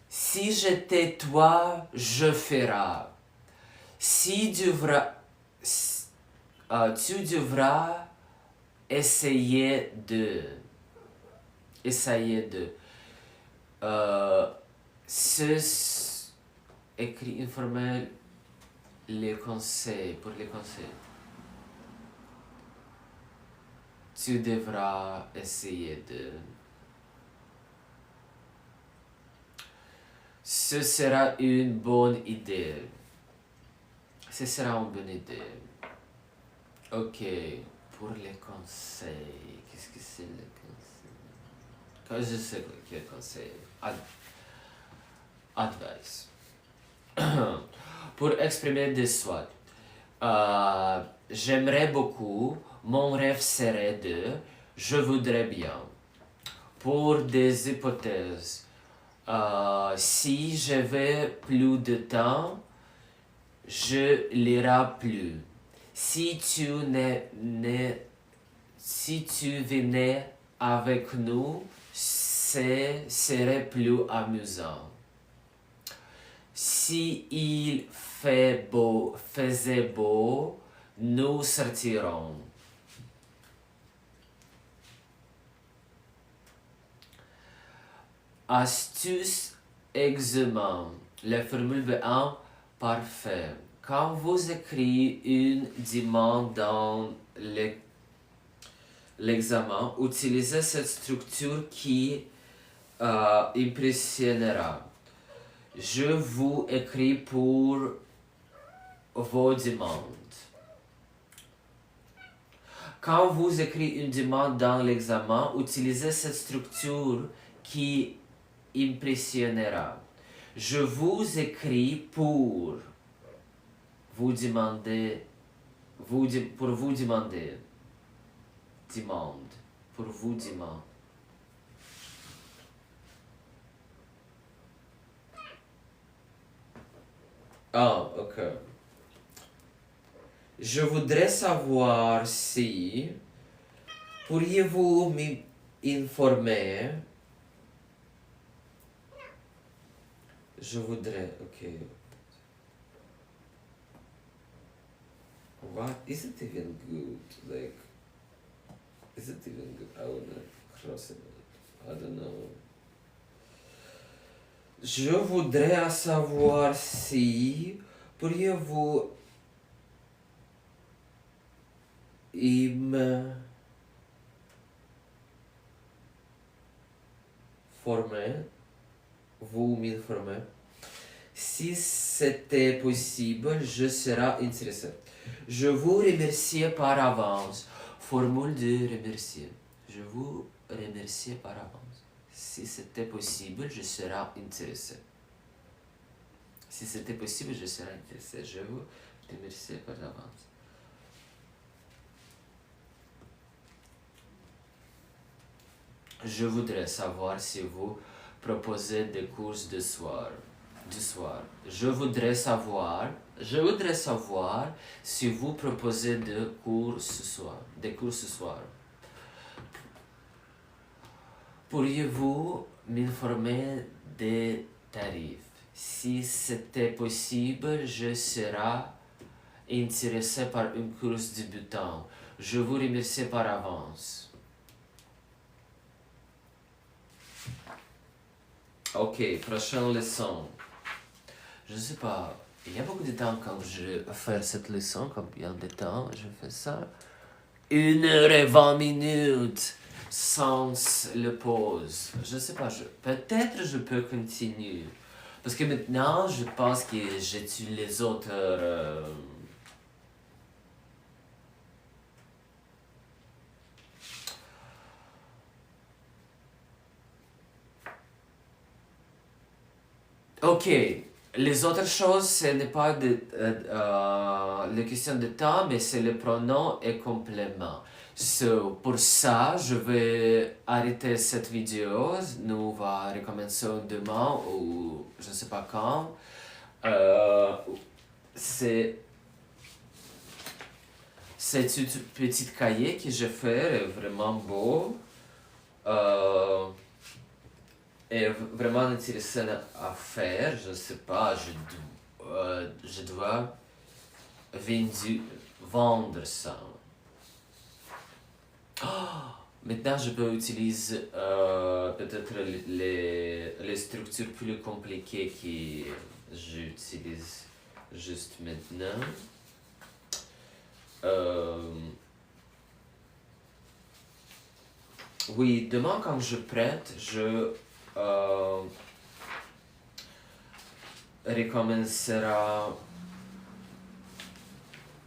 si j'étais toi, je ferais. Si tu devras essayer de. Essayer de. Ce écrit informel les conseils, pour les conseils. Tu devras essayer de. Ce sera une bonne idée. Ce sera une bonne idée. Ok, pour les conseils. Qu'est-ce que c'est le conseil? Je sais quel conseil. Advice. Pour exprimer des souhaits. J'aimerais beaucoup. Mon rêve serait de. Je voudrais bien. Pour des hypothèses. Si j'avais plus de temps, je lirai plus. Si tu venais avec nous, ce serait plus amusant. Si il faisait beau, nous sortirons. Astuce, examen. La formule V1, parfait. Quand vous écrivez une demande dans l'examen, utilisez cette structure qui impressionnera. Je vous écris pour vos demandes. Quand vous écrivez une demande dans l'examen, utilisez cette structure qui impressionnera. Je vous écris pour vous demander. Pour vous demander. Demande. Pour vous demander. Ah, ok. Je voudrais savoir si. Pourriez-vous m'informer? Je voudrais, ok. What? Is it even good? Like, is it even good? I wanna cross it. I don't know. Je voudrais savoir si. Pourriez-vous vous m'informer? Si c'était possible, je serais intéressé. Je vous remercie par avance. Formule de remercier. Je vous remercie par avance. Si c'était possible, je serais intéressé. Si c'était possible, je serais intéressé. Je vous remercie par avance. Je voudrais savoir si vous proposez des cours du soir. Je voudrais savoir si vous proposez des cours ce soir. Pourriez-vous m'informer des tarifs? Si c'était possible, je serais intéressé par une course débutant. Je vous remercie par avance. Ok, prochaine leçon. Je ne sais pas, il y a beaucoup de temps quand je fais cette leçon, combien de temps je fais ça? 1h20 minutes sans le pause. Je ne sais pas, peut-être je peux continuer. Parce que maintenant, je pense que j'étudie les autres... Ok, les autres choses, ce n'est pas la question de temps, mais c'est le pronom et complément. So, pour ça, je vais arrêter cette vidéo. Nous va recommencer demain ou je ne sais pas quand. C'est cette petite cahier que je fais est vraiment beau. Est vraiment intéressant à faire. Je ne sais pas, je dois vendre ça. Maintenant, je peux utiliser peut-être les structures plus compliquées que j'utilise juste maintenant. Oui, demain quand je prête, je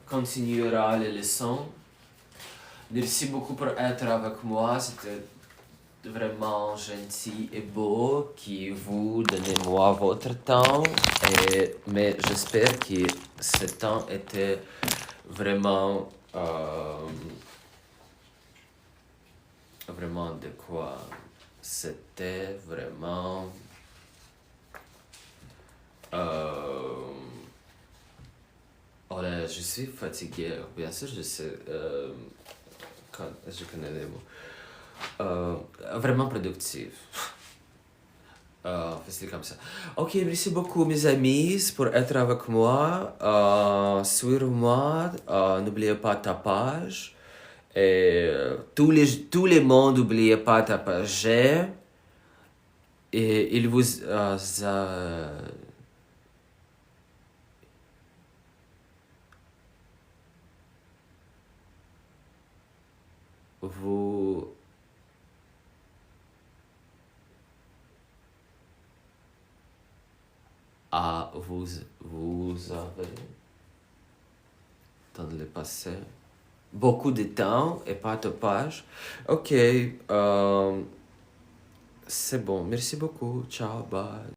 continuera les leçons. Merci beaucoup pour être avec moi. C'était vraiment gentil et beau que vous donnez-moi votre temps. Mais j'espère que ce temps était vraiment, vraiment de quoi? C'était vraiment... Oh là, je suis fatigué. Bien sûr, je sais... je connais les mots. Vraiment productif. Facile comme ça. Ok, merci beaucoup mes amis pour être avec moi. Suivez-moi. N'oubliez pas ta page. Et tous les mondes, n'oubliez pas ta page. Et il vous... vous... vous avez dans le passé beaucoup de temps et pas de page. Ok, c'est bon. Merci beaucoup. Ciao, bye.